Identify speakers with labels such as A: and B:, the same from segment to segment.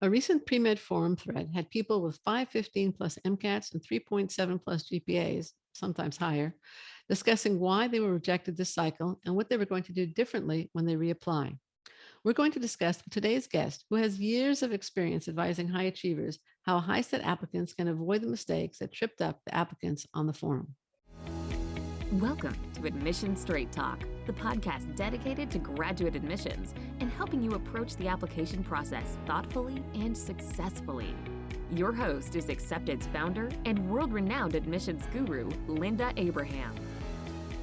A: A recent pre-med forum thread had people with 515 plus MCATs and 3.7 plus GPAs, sometimes higher, discussing why they were rejected this cycle and what they were going to do differently when they reapply. We're going to discuss with today's guest, who has years of experience advising high achievers, how high-set applicants can avoid the mistakes that tripped up the applicants on the forum.
B: Welcome to Admission Straight Talk, the podcast dedicated to graduate admissions and helping you approach the application process thoughtfully and successfully. Your host is Accepted's founder and world-renowned admissions guru, Linda Abraham.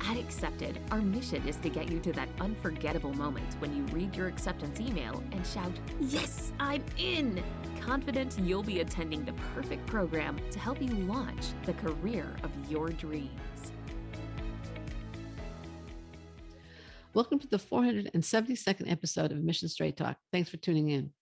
B: At Accepted, our mission is to get you to that unforgettable moment when you read your acceptance email and shout, "Yes, I'm in!" Confident you'll be attending the perfect program to help you launch the career of your dreams.
A: Welcome to the 472nd episode of Admission Straight Talk. Thanks for tuning in.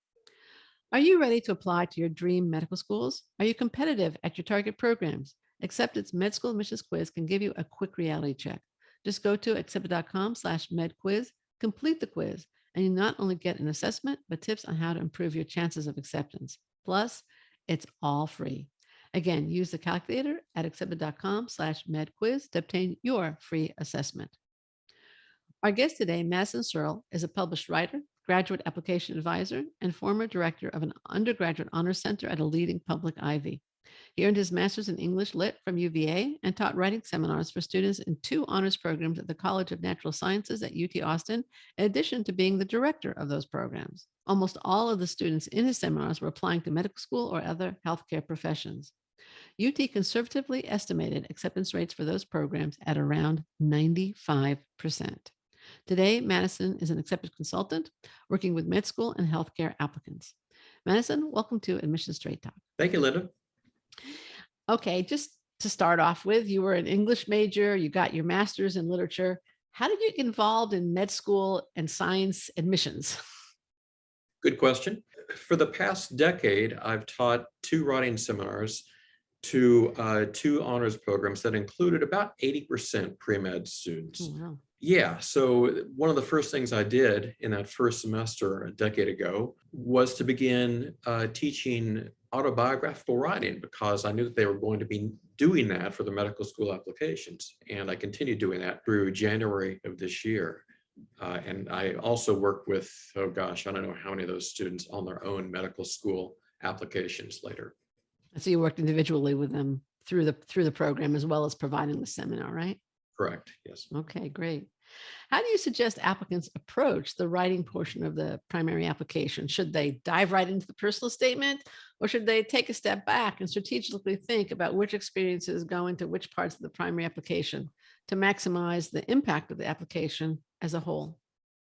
A: Are you ready to apply to your dream medical schools? Are you competitive at your target programs? Accepted's Med School Admissions Quiz can give you a quick reality check. Just go to accepted.com/medquiz, complete the quiz, and you not only get an assessment, but tips on how to improve your chances of acceptance. Plus, it's all free. Again, use the calculator at accepted.com/medquiz to obtain your free assessment. Our guest today, Madison Searle, is a published writer, graduate application advisor, and former director of an undergraduate honors center at a leading public Ivy. He earned his master's in English Lit from UVA and taught writing seminars for students in 2 honors programs at the College of Natural Sciences at UT Austin, in addition to being the director of those programs. Almost all of the students in his seminars were applying to medical school or other healthcare professions. UT conservatively estimated acceptance rates for those programs at around 95%. Today, Madison is an accepted consultant working with med school and healthcare applicants. Madison, welcome to Admission Straight Talk.
C: Thank you, Linda.
A: Okay, just to start off with, you were an English major, you got your master's in literature. How did you get involved in med school and science admissions?
C: Good question. For the past decade, I've taught 2 writing seminars to 2 honors programs that included about 80% pre-med students.
A: Oh, wow.
C: Yeah, so one of the first things I did in that first semester a decade ago was to begin teaching autobiographical writing, because I knew that they were going to be doing that for the medical school applications. And I continued doing that through January of this year. And I also worked with, I don't know how many of those students on their own medical school applications later.
A: So you worked individually with them through the program as well as providing the seminar, right?
C: Correct, yes.
A: Okay, great. How do you suggest applicants approach the writing portion of the primary application? Should they dive right into the personal statement, or should they take a step back and strategically think about which experiences go into which parts of the primary application to maximize the impact of the application as a whole?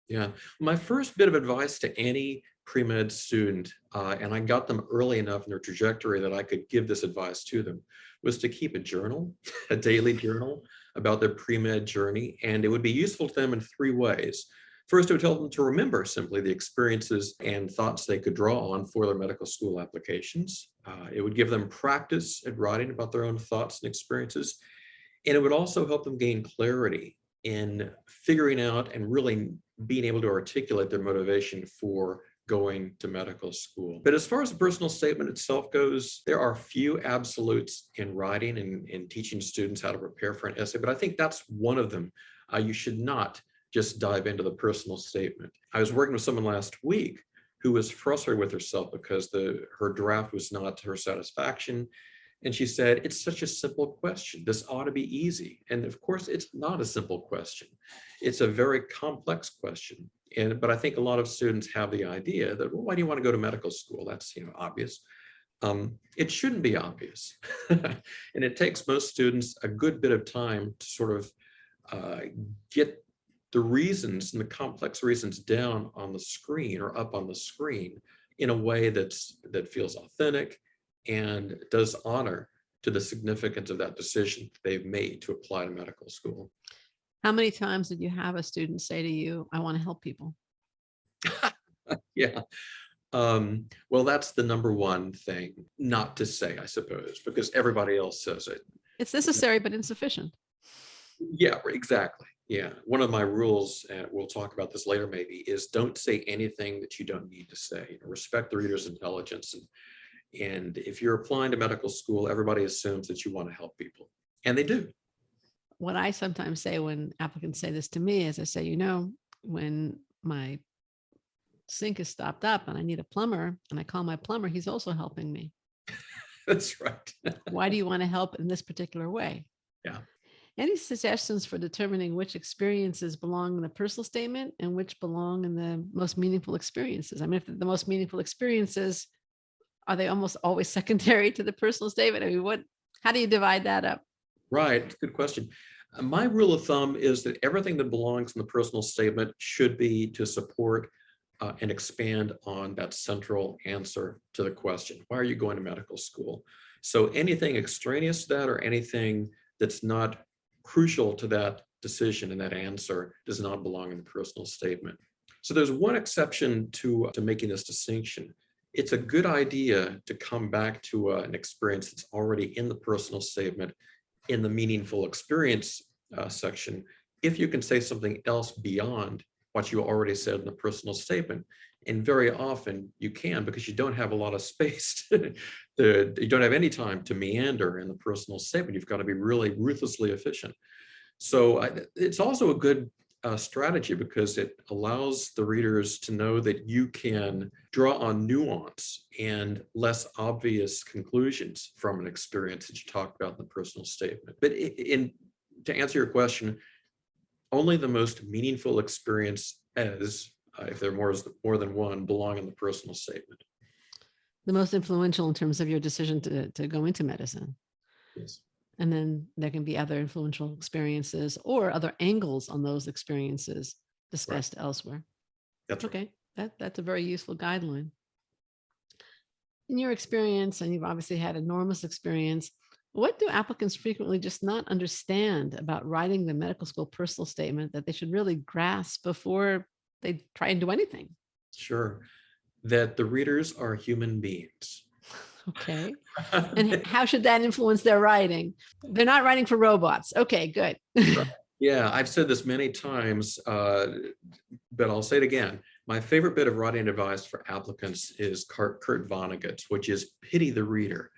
C: Yeah, my first bit of advice to any pre-med student, and I got them early enough in their trajectory that I could give this advice to them, was to keep a journal, a daily journal about their pre-med journey. And it would be useful to them in 3 ways. First, it would help them to remember simply the experiences and thoughts they could draw on for their medical school applications. It would give them practice at writing about their own thoughts and experiences. And it would also help them gain clarity in figuring out and really being able to articulate their motivation for going to medical school. But as far as the personal statement itself goes, there are few absolutes in writing and in teaching students how to prepare for an essay, but I think that's one of them. You should not just dive into the personal statement. I was working with someone last week who was frustrated with herself because her draft was not to her satisfaction. And she said, "It's such a simple question. This ought to be easy." And of course, it's not a simple question. It's a very complex question. But I think a lot of students have the idea that, well, why do you want to go to medical school? That's obvious. It shouldn't be obvious. And it takes most students a good bit of time to sort of get the reasons and the complex reasons down on the screen or up on the screen in a way that feels authentic and does honor to the significance of that decision they've made to apply to medical school.
A: How many times did you have a student say to you, "I want to help people"?
C: Yeah. Well, that's the number one thing not to say, I suppose, because everybody else says it.
A: It's necessary, but insufficient.
C: Yeah, exactly. Yeah, one of my rules, and we'll talk about this later maybe, is don't say anything that you don't need to say. You know, respect the reader's intelligence. And if you're applying to medical school, everybody assumes that you want to help people, and they do.
A: What I sometimes say when applicants say this to me is I say, when my sink is stopped up and I need a plumber and I call my plumber, he's also helping me.
C: That's right.
A: Why do you want to help in this particular way?
C: Yeah.
A: Any suggestions for determining which experiences belong in the personal statement and which belong in the most meaningful experiences? I mean, if the most meaningful experiences, are they almost always secondary to the personal statement? I mean, how do you divide that up?
C: Right. Good question. My rule of thumb is that everything that belongs in the personal statement should be to support and expand on that central answer to the question. Why are you going to medical school? So anything extraneous to that or anything that's not crucial to that decision and that answer does not belong in the personal statement. So there's one exception to making this distinction. It's a good idea to come back to an experience that's already in the personal statement in the meaningful experience section, if you can say something else beyond what you already said in the personal statement. And very often you can, because you don't have a lot of space. You don't have any time to meander in the personal statement. You've got to be really ruthlessly efficient. So it's also a good strategy because it allows the readers to know that you can draw on nuance and less obvious conclusions from an experience that you talked about in the personal statement. But to answer your question, only the most meaningful experience, if there are more than one, belong in the personal statement.
A: The most influential in terms of your decision to go into medicine.
C: Yes.
A: And then there can be other influential experiences or other angles on those experiences discussed elsewhere.
C: That's
A: okay. Right. That's a very useful guideline. In your experience, and you've obviously had enormous experience, what do applicants frequently just not understand about writing the medical school personal statement that they should really grasp before they try and do anything?
C: Sure. That the readers are human beings.
A: Okay. And how should that influence their writing? They're not writing for robots. Okay, good.
C: Yeah, I've said this many times, but I'll say it again. My favorite bit of writing advice for applicants is Kurt Vonnegut's, which is pity the reader.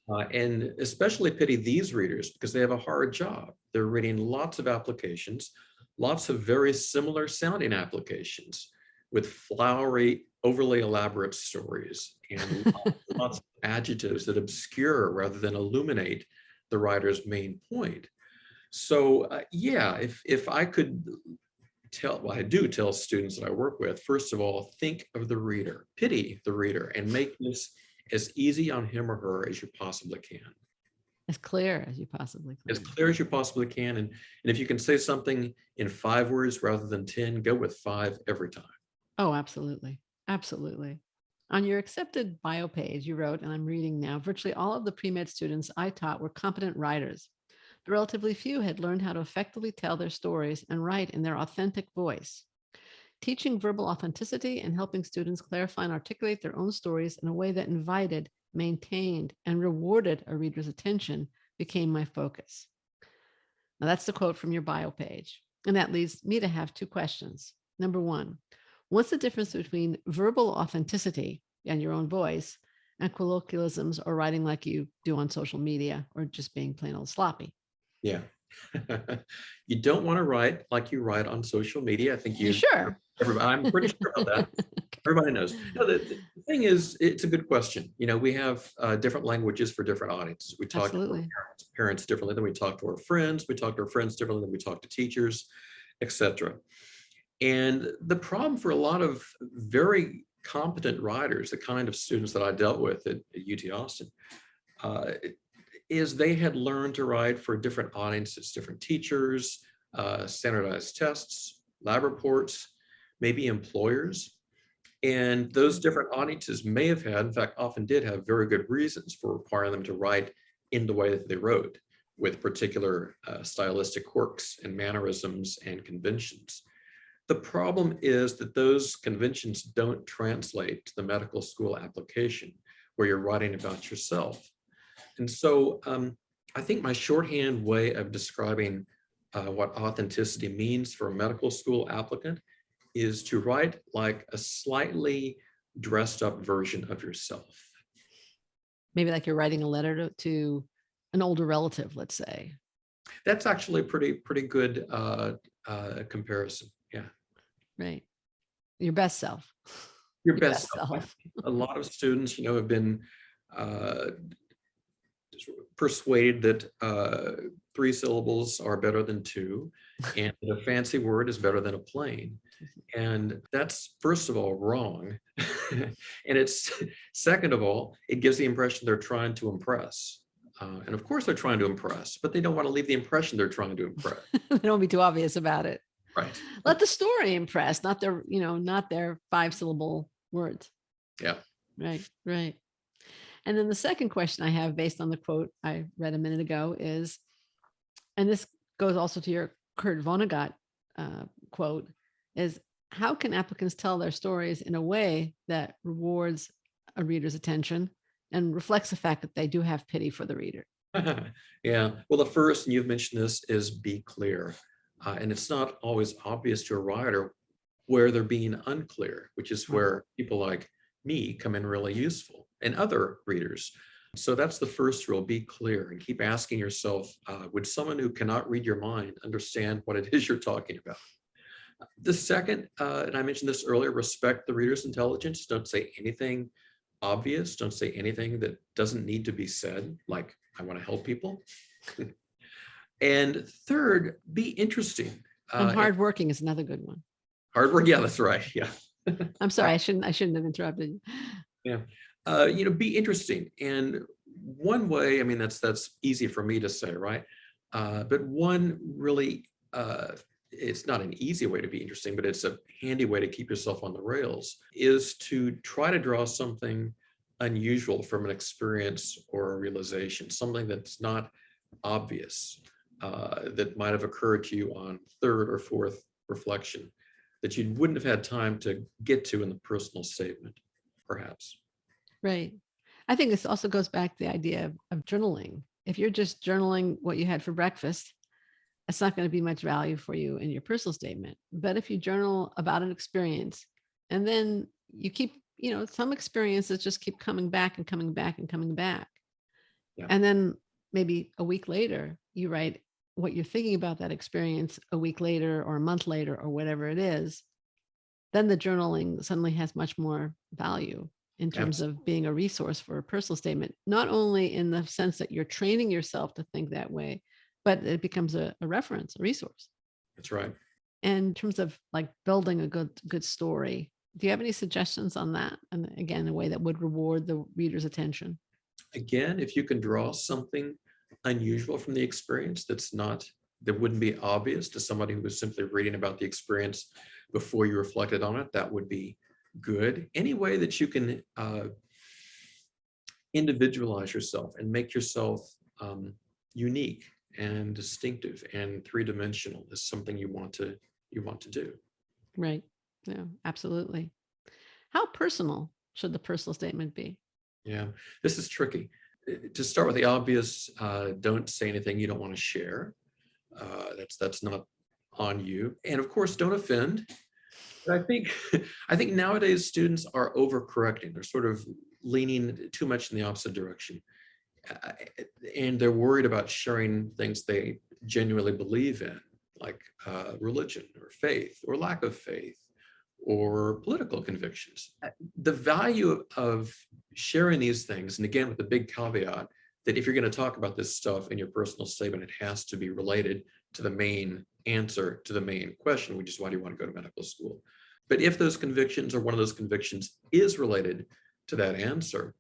C: And especially pity these readers because they have a hard job. They're reading lots of applications, lots of very similar sounding applications with flowery, overly elaborate stories and lots of adjectives that obscure rather than illuminate the writer's main point. So yeah, if I could I do tell students that I work with, first of all, think of the reader, pity the reader, and make this as easy on him or her as you possibly can.
A: As clear as you possibly can.
C: As clear as you possibly can. And if you can say something in 5 words rather than 10, go with 5 every time.
A: Oh, absolutely. Absolutely. On your accepted bio page, you wrote, and I'm reading now, virtually all of the pre-med students I taught were competent writers. But relatively few had learned how to effectively tell their stories and write in their authentic voice. Teaching verbal authenticity and helping students clarify and articulate their own stories in a way that invited, maintained, and rewarded a reader's attention became my focus. Now, that's the quote from your bio page. And that leads me to have 2 questions. Number 1, what's the difference between verbal authenticity and your own voice and colloquialisms or writing like you do on social media or just being plain old sloppy?
C: Yeah. You don't want to write like you write on social media. I think
A: you sure?
C: I'm pretty sure about that. Okay. Everybody knows. No, the thing is, it's a good question. You know, we have different languages for different audiences. We talk to our parents differently than we talk to our friends. We talk to our friends differently than we talk to teachers, etc. And the problem for a lot of very competent writers, the kind of students that I dealt with at UT Austin, is they had learned to write for different audiences, different teachers, standardized tests, lab reports, maybe employers. And those different audiences may have had, in fact, often did have very good reasons for requiring them to write in the way that they wrote, with particular stylistic quirks and mannerisms and conventions. The problem is that those conventions don't translate to the medical school application where you're writing about yourself. And so I think my shorthand way of describing what authenticity means for a medical school applicant is to write like a slightly dressed up version of yourself.
A: Maybe like you're writing a letter to an older relative, let's say.
C: That's actually a pretty good comparison. Yeah.
A: Right. Your best self.
C: Your
A: Your
C: best
A: best
C: self.
A: self.
C: A lot of students, have been uh, persuaded that 3 syllables are better than 2, and a fancy word is better than a plain. And that's, first of all, wrong. And it's, second of all, it gives the impression they're trying to impress. And of course they're trying to impress, but they don't want to leave the impression they're trying to impress.
A: They don't be too obvious about it.
C: Right.
A: Let the story impress, not their, not their 5-syllable words.
C: Yeah.
A: Right. Right. And then the second question I have based on the quote I read a minute ago is, and this goes also to your Kurt Vonnegut quote, is how can applicants tell their stories in a way that rewards a reader's attention and reflects the fact that they do have pity for the reader?
C: Yeah. Well, the first, and you've mentioned this, is be clear. And it's not always obvious to a writer where they're being unclear, which is where people like me come in really useful, and other readers. So that's the first rule: be clear, and keep asking yourself, would someone who cannot read your mind understand what it is you're talking about? The second, and I mentioned this earlier, respect the reader's intelligence. Don't say anything obvious. Don't say anything that doesn't need to be said, like, I want to help people. And third, be interesting.
A: And hardworking is another good one.
C: Hard work. Yeah, that's right. Yeah.
A: I'm sorry, I shouldn't have interrupted you.
C: Yeah. Be interesting. And one way, I mean, that's easy for me to say, right? But one really, it's not an easy way to be interesting, but it's a handy way to keep yourself on the rails, is to try to draw something unusual from an experience or a realization, something that's not obvious, that might have occurred to you on third or fourth reflection, that you wouldn't have had time to get to in the personal statement, perhaps.
A: Right. I think this also goes back to the idea of journaling. If you're just journaling what you had for breakfast, it's not going to be much value for you in your personal statement. But if you journal about an experience, and then you keep, some experiences just keep coming back and coming back and coming back. Yeah. And then maybe a week later, you write what you're thinking about that experience a week later or a month later or whatever it is, then the journaling suddenly has much more value in terms of being a resource for a personal statement, not only in the sense that you're training yourself to think that way, but it becomes a reference, a resource.
C: That's right.
A: And in terms of like building a good story, do you have any suggestions on that? And again, a way that would reward the reader's attention?
C: Again, if you can draw something unusual from the experience that wouldn't be obvious to somebody who was simply reading about the experience before you reflected on it, that would be good. Any way that you can individualize yourself and make yourself unique and distinctive and three-dimensional is something you want to do.
A: Right. Yeah, absolutely. How personal should the personal statement be?
C: Yeah, this is tricky. To start with the obvious, don't say anything you don't want to share. That's not on you. And of course, don't offend. But I think nowadays students are overcorrecting. They're sort of leaning too much in the opposite direction. And they're worried about sharing things they genuinely believe in, like religion or faith or lack of faith or political convictions. The value of sharing these things, and again, with the big caveat that if you're going to talk about this stuff in your personal statement, it has to be related to the main answer to the main question, which is why do you want to go to medical school? But if those convictions or one of those convictions is related to that answer,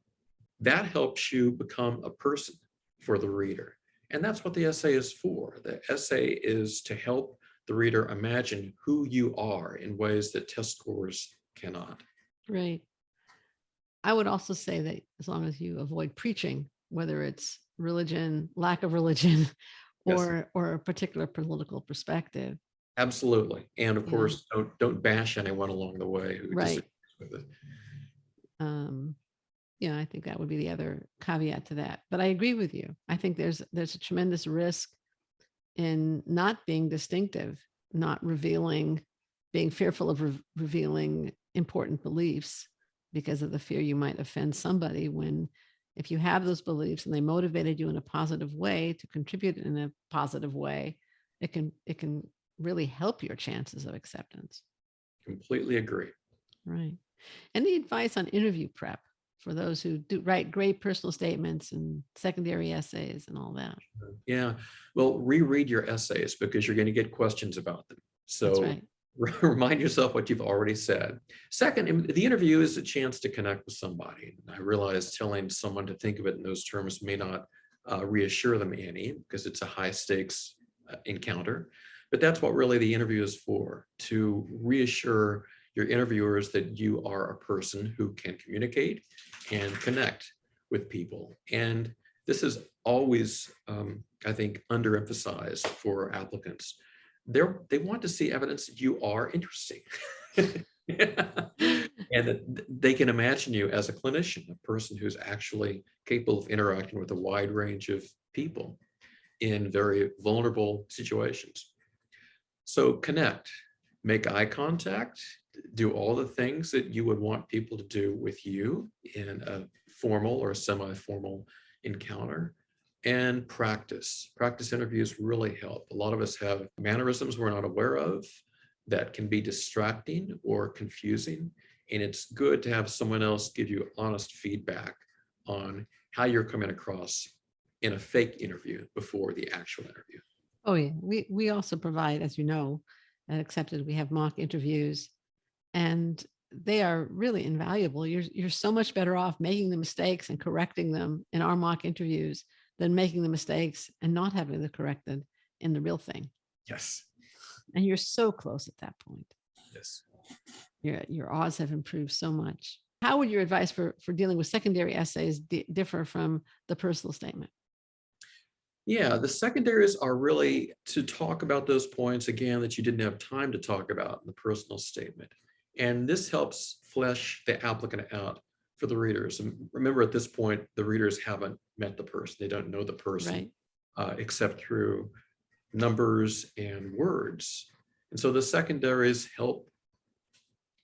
C: that helps you become a person for the reader. And that's what the essay is for. The essay is to help the reader imagine who you are in ways that test scores cannot.
A: Right. I would also say that as long as you avoid preaching, whether it's religion, lack of religion, or a particular political perspective.
C: Absolutely. And of course, don't bash anyone along the way who disagrees with it.
A: I think that would be the other caveat to that. But I agree with you. I think there's a tremendous risk in not being distinctive, not revealing, being fearful of revealing important beliefs because of the fear you might offend somebody, when if you have those beliefs and they motivated you in a positive way to contribute in a positive way, it can really help your chances of acceptance.
C: Completely agree.
A: Right. Any advice on interview prep for those who do write great personal statements and secondary essays and all that?
C: Yeah. Well, reread your essays because you're going to get questions about them.
A: That's
C: So
A: right.
C: remind yourself what you've already said. Second, the interview is a chance to connect with somebody. I realize telling someone to think of it in those terms may not reassure them any, because it's a high stakes encounter. But that's what really the interview is for, to reassure your interviewers that you are a person who can communicate and connect with people. And this is always, I think, underemphasized for applicants. They want to see evidence that you are interesting. And that they can imagine you as a clinician, a person who's actually capable of interacting with a wide range of people in very vulnerable situations. So connect, make eye contact, do all the things that you would want people to do with you in a formal or semi-formal encounter, and practice. Practice interviews really help. A lot of us have mannerisms we're not aware of that can be distracting or confusing, and it's good to have someone else give you honest feedback on how you're coming across in a fake interview before the actual interview.
A: Oh yeah. We also provide, as you know, at Accepted, we have mock interviews, and they are really invaluable. You're so much better off making the mistakes and correcting them in our mock interviews than making the mistakes and not having them corrected in the real thing.
C: Yes.
A: And you're so close at that point.
C: Yes.
A: Your odds have improved so much. How would your advice for dealing with secondary essays differ from the personal statement?
C: Yeah, the secondaries are really to talk about those points again that you didn't have time to talk about in the personal statement. And this helps flesh the applicant out for the readers. And remember, at this point, the readers haven't met the person. They don't know the person except through numbers and words. And so the secondaries help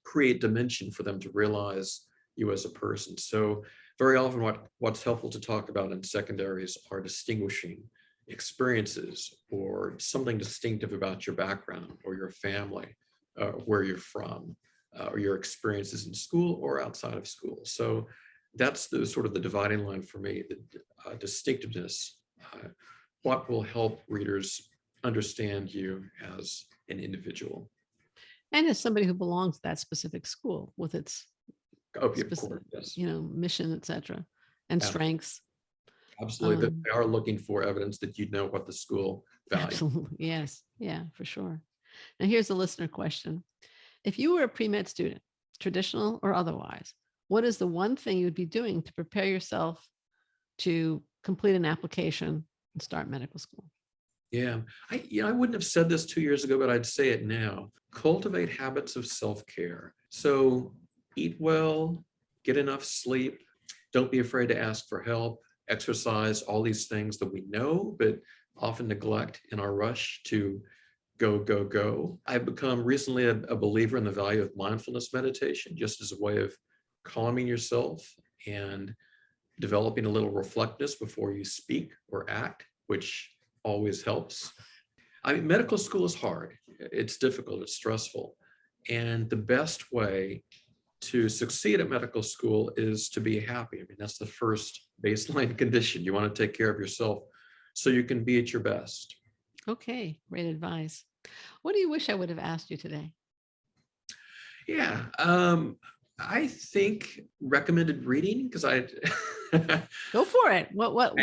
C: create dimension for them to realize you as a person. So very often what's helpful to talk about in secondaries are distinguishing experiences or something distinctive about your background or your family, where you're from, or your experiences in school or outside of school. So that's the sort of the dividing line for me, the distinctiveness, what will help readers understand you as an individual.
A: And as somebody who belongs to that specific school with its
C: Oh, yeah, of
A: specific,
C: course, yes.
A: mission, etc., and strengths.
C: Absolutely. They are looking for evidence that you know what the school values.
A: Absolutely. Yes. Yeah, for sure. Now here's a listener question. If you were a pre-med student, traditional or otherwise, what is the one thing you'd be doing to prepare yourself to complete an application and start medical school?
C: Yeah, I wouldn't have said this 2 years ago, but I'd say it now. Cultivate habits of self-care. So eat well, get enough sleep, don't be afraid to ask for help, exercise, all these things that we know, but often neglect in our rush to go, go, go. I've become recently a believer in the value of mindfulness meditation, just as a way of calming yourself and developing a little reflectiveness before you speak or act, which always helps. I mean, medical school is hard. It's difficult, it's stressful. And the best way to succeed at medical school is to be happy. I mean, that's the first baseline condition. You want to take care of yourself so you can be at your best.
A: Okay, great advice. What do you wish I would have asked you today?
C: Yeah, I think recommended reading, because I
A: Go for it. What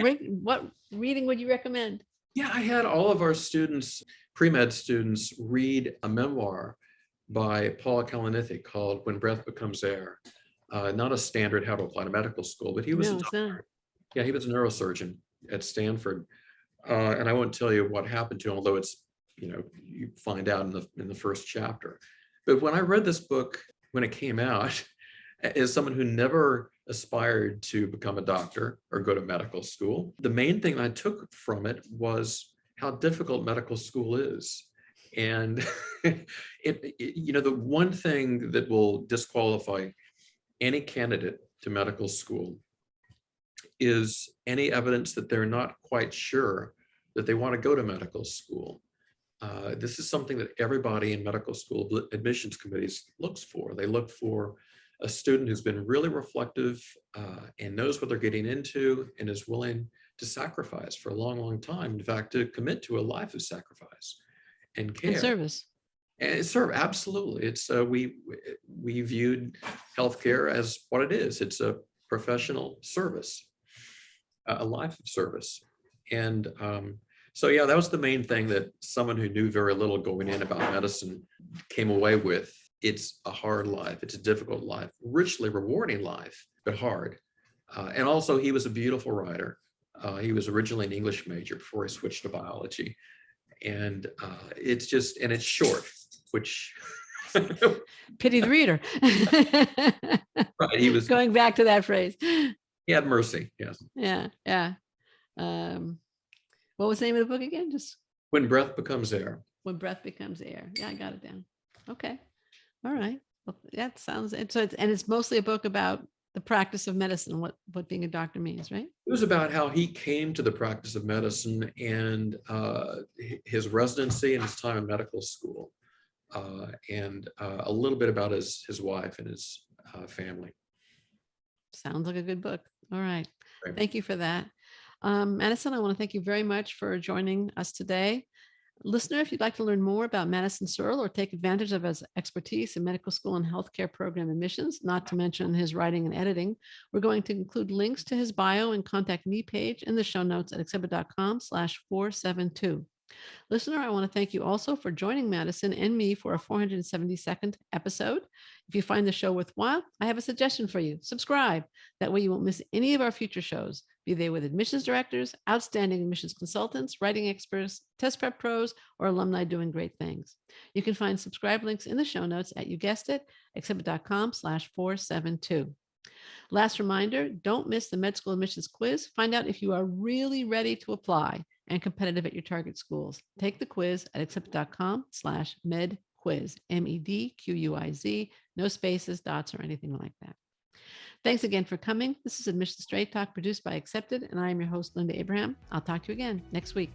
A: reading would you recommend?
C: yeah, I had all of our students, pre-med students, read a memoir by Paul Kalanithi called When Breath Becomes Air. Not a standard how to apply to medical school, but he was
A: No, it's not.
C: yeah, he was a neurosurgeon at Stanford. And I won't tell you what happened to him, although it's, you find out in the first chapter. But when I read this book, when it came out, as someone who never aspired to become a doctor or go to medical school, the main thing I took from it was how difficult medical school is. And the one thing that will disqualify any candidate to medical school is any evidence that they're not quite sure that they want to go to medical school. This is something that everybody in medical school admissions committees looks for. They look for a student who's been really reflective and knows what they're getting into and is willing to sacrifice for a long, long time. In fact, to commit to a life of sacrifice and care.
A: And service.
C: And serve, absolutely. It's we viewed healthcare as what it is. It's a professional service, a life of service. And so, yeah, that was the main thing that someone who knew very little going in about medicine came away with. It's a hard life. It's a difficult life, richly rewarding life, but hard. And also, he was a beautiful writer. He was originally an English major before he switched to biology. And it's short, which
A: Pity the reader.
C: right, he was
A: Going back to that phrase.
C: He had mercy. Yes.
A: Yeah. Yeah. What was the name of the book again? Just
C: When Breath Becomes Air.
A: When Breath Becomes Air. Yeah, I got it down. Okay. All right. Well, that sounds, it's mostly a book about the practice of medicine, what being a doctor means, right?
C: It was about how he came to the practice of medicine and his residency and his time in medical school, and a little bit about his wife and his family.
A: Sounds like a good book. All right.
C: Right.
A: Thank you for that. Madison, I want to thank you very much for joining us today. Listener, if you'd like to learn more about Madison Searle or take advantage of his expertise in medical school and healthcare program admissions, not to mention his writing and editing, we're going to include links to his bio and contact me page in the show notes at exhibit.com/472. Listener, I want to thank you also for joining Madison and me for our 472nd episode. If you find the show worthwhile, I have a suggestion for you. Subscribe. That way you won't miss any of our future shows, be they with admissions directors, outstanding admissions consultants, writing experts, test prep pros, or alumni doing great things. You can find subscribe links in the show notes at, you guessed it, exhibit.com/472. Last reminder, don't miss the med school admissions quiz. Find out if you are really ready to apply and competitive at your target schools. Take the quiz at exhibit.com/medquiz, MEDQUIZ, no spaces, dots, or anything like that. Thanks again for coming. This is Admission Straight Talk produced by Accepted, and I am your host, Linda Abraham. I'll talk to you again next week.